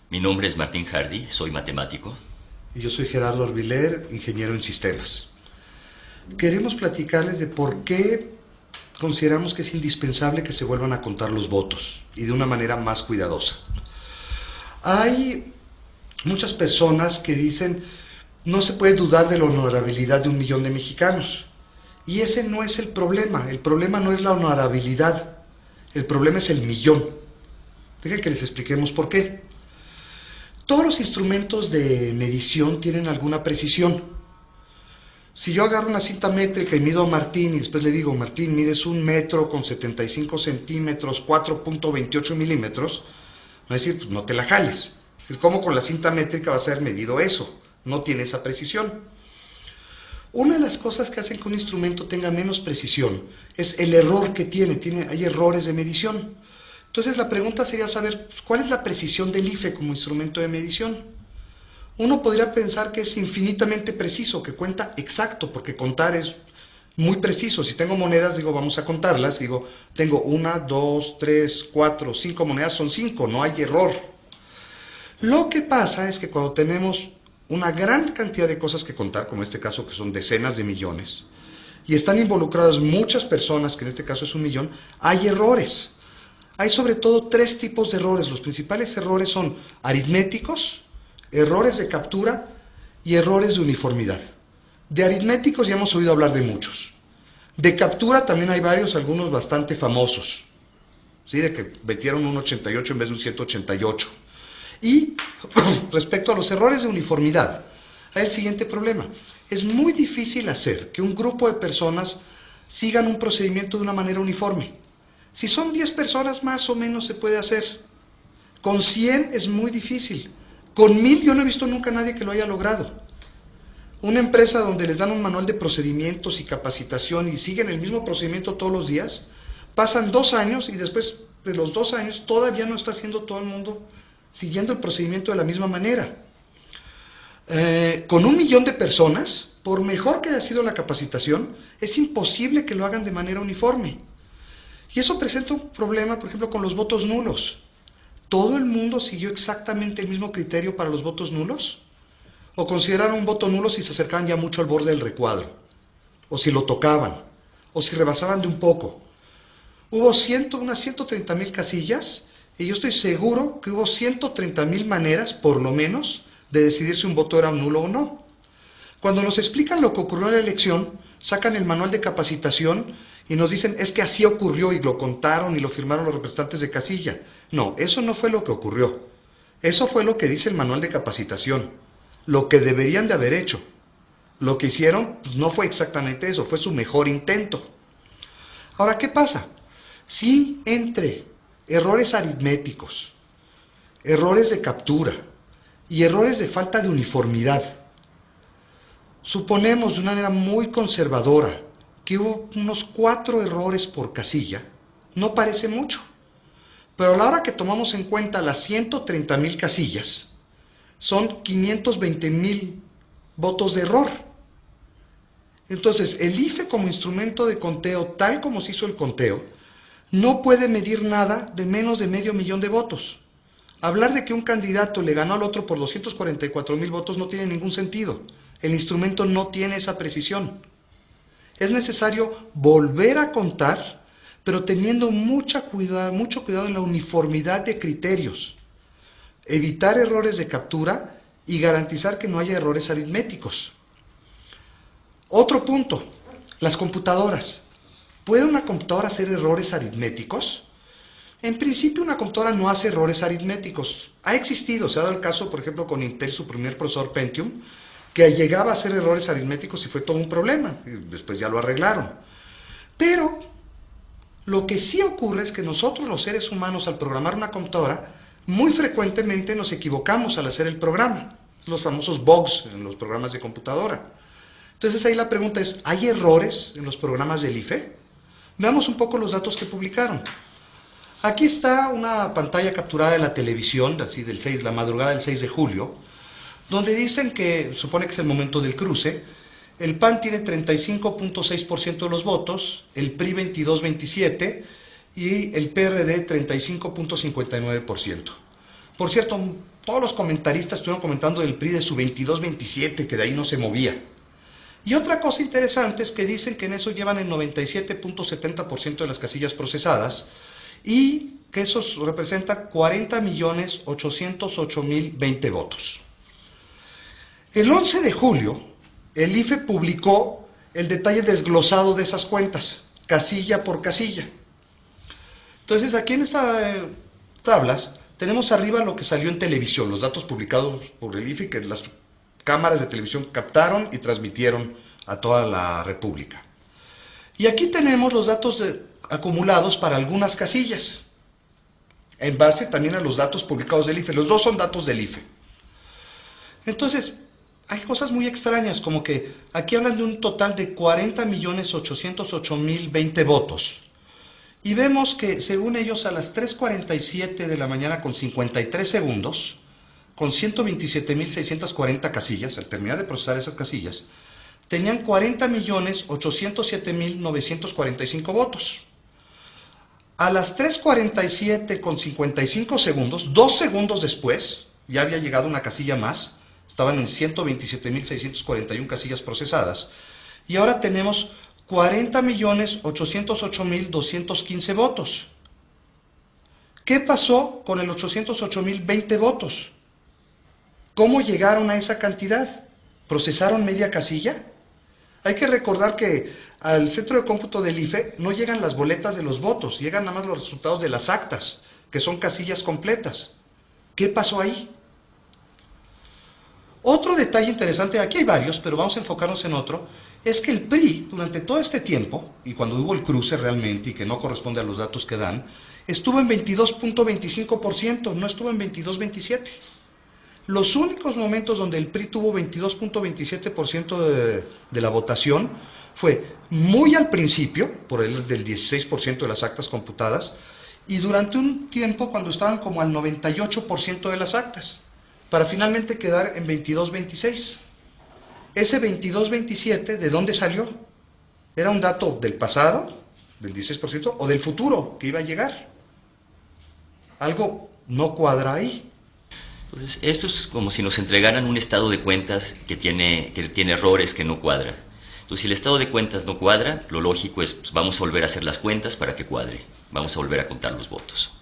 Mi nombre es Martín Hardy, soy matemático. Y yo soy Gerardo Orbiler, ingeniero en sistemas. Queremos platicarles de por qué consideramos que es indispensable que se vuelvan a contar los votos y de una manera más cuidadosa. Hay muchas personas que dicen no se puede dudar de la honorabilidad de 1 millón de mexicanos. Y ese no es el problema no es la honorabilidad, el problema es el millón. Dejen que les expliquemos por qué. Todos los instrumentos de medición tienen alguna precisión. Si yo agarro una cinta métrica y mido a Martín y después le digo, Martín, mides 1 metro con 75 centímetros, 4.28 milímetros, me va a decir, pues no te la jales. Es decir, ¿cómo con la cinta métrica va a ser medido eso? No tiene esa precisión. Una de las cosas que hacen que un instrumento tenga menos precisión es el error que tiene. Hay errores de medición. Entonces la pregunta sería saber, ¿cuál es la precisión del IFE como instrumento de medición? Uno podría pensar que es infinitamente preciso, que cuenta exacto, porque contar es muy preciso. Si tengo monedas, digo, vamos a contarlas. Digo, tengo 1, 2, 3, 4, 5 monedas, son 5, no hay error. Lo que pasa es que cuando tenemos una gran cantidad de cosas que contar, como en este caso que son decenas de millones, y están involucradas muchas personas, que en este caso es 1 millón, hay errores. Hay sobre todo 3 tipos de errores. Los principales errores son aritméticos, errores de captura y errores de uniformidad. De aritméticos ya hemos oído hablar de muchos. De captura también hay varios, algunos bastante famosos, ¿sí? De que metieron un 88 en vez de un 188. Y respecto a los errores de uniformidad, hay el siguiente problema. Es muy difícil hacer que un grupo de personas sigan un procedimiento de una manera uniforme. Si son 10 personas, más o menos se puede hacer. Con 100 es muy difícil. Con 1000 yo no he visto nunca a nadie que lo haya logrado. Una empresa donde les dan un manual de procedimientos y capacitación y siguen el mismo procedimiento todos los días, pasan 2 años y después de los 2 años todavía no está haciendo todo el mundo siguiendo el procedimiento de la misma manera. Con 1 millón de personas, por mejor que haya sido la capacitación, es imposible que lo hagan de manera uniforme. Y eso presenta un problema, por ejemplo, con los votos nulos. ¿Todo el mundo siguió exactamente el mismo criterio para los votos nulos? ¿O consideraron un voto nulo si se acercaban ya mucho al borde del recuadro? ¿O si lo tocaban? ¿O si rebasaban de un poco? Hubo unas 130,000 casillas y yo estoy seguro que hubo 130,000 maneras, por lo menos, de decidir si un voto era nulo o no. Cuando nos explican lo que ocurrió en la elección, sacan el manual de capacitación y nos dicen, es que así ocurrió y lo contaron y lo firmaron los representantes de casilla. No, eso no fue lo que ocurrió. Eso fue lo que dice el manual de capacitación, lo que deberían de haber hecho. Lo que hicieron pues, no fue exactamente eso, fue su mejor intento. Ahora, ¿qué pasa? Si entre errores aritméticos, errores de captura y errores de falta de uniformidad, suponemos de una manera muy conservadora que hubo unos 4 errores por casilla, no parece mucho. Pero a la hora que tomamos en cuenta las 130,000 casillas, son 520,000 votos de error. Entonces, el IFE como instrumento de conteo, tal como se hizo el conteo, no puede medir nada de menos de 500,000 de votos. Hablar de que un candidato le ganó al otro por 244,000 votos no tiene ningún sentido. El instrumento no tiene esa precisión. Es necesario volver a contar, pero teniendo mucho cuidado en la uniformidad de criterios. Evitar errores de captura y garantizar que no haya errores aritméticos. Otro punto, las computadoras. ¿Puede una computadora hacer errores aritméticos? En principio una computadora no hace errores aritméticos. Ha existido, se ha dado el caso, por ejemplo, con Intel, su primer procesador Pentium, que llegaba a hacer errores aritméticos y fue todo un problema. Y después ya lo arreglaron. Pero lo que sí ocurre es que nosotros los seres humanos al programar una computadora muy frecuentemente nos equivocamos al hacer el programa, los famosos bugs en los programas de computadora. Entonces ahí la pregunta es, ¿hay errores en los programas del IFE? Veamos un poco los datos que publicaron. Aquí está una pantalla capturada de la televisión, así la madrugada del 6 de julio, donde dicen que, supone que es el momento del cruce, el PAN tiene 35.6% de los votos, el PRI 22.27% y el PRD 35.59%. Por cierto, todos los comentaristas estuvieron comentando del PRI de su 22-27, que de ahí no se movía. Y otra cosa interesante es que dicen que en eso llevan el 97.70% de las casillas procesadas y que eso representa 40.808.020 votos. El 11 de julio, el IFE publicó el detalle desglosado de esas cuentas, casilla por casilla. Entonces, aquí en estas tablas tenemos arriba lo que salió en televisión, los datos publicados por el IFE que las cámaras de televisión captaron y transmitieron a toda la República. Y aquí tenemos los datos acumulados para algunas casillas, en base también a los datos publicados del IFE. Los dos son datos del IFE. Entonces, hay cosas muy extrañas, como que aquí hablan de un total de 40.808.020 votos. Y vemos que, según ellos, a las 3:47 de la mañana con 53 segundos, con 127.640 casillas, al terminar de procesar esas casillas, tenían 40.807.945 votos. A las 3:47 con 55 segundos, 2 segundos después, ya había llegado una casilla más, estaban en 127.641 casillas procesadas, y ahora tenemos 40.808.215 votos. ¿Qué pasó con el 808.020 votos? ¿Cómo llegaron a esa cantidad? ¿Procesaron media casilla? Hay que recordar que al centro de cómputo del IFE no llegan las boletas de los votos, llegan nada más los resultados de las actas, que son casillas completas. ¿Qué pasó ahí? Otro detalle interesante, aquí hay varios, pero vamos a enfocarnos en otro, es que el PRI, durante todo este tiempo, y cuando hubo el cruce realmente, y que no corresponde a los datos que dan, estuvo en 22.25%, no estuvo en 22.27%. Los únicos momentos donde el PRI tuvo 22.27% de la votación fue muy al principio, por el del 16% de las actas computadas, y durante un tiempo cuando estaban como al 98% de las actas, para finalmente quedar en 22.26. Ese 22.27, ¿de dónde salió? ¿Era un dato del pasado, del 16%, o del futuro, que iba a llegar? Algo no cuadra ahí. Entonces, esto es como si nos entregaran un estado de cuentas que tiene errores, que no cuadra. Entonces, si el estado de cuentas no cuadra, lo lógico es, pues, vamos a volver a hacer las cuentas para que cuadre. Vamos a volver a contar los votos.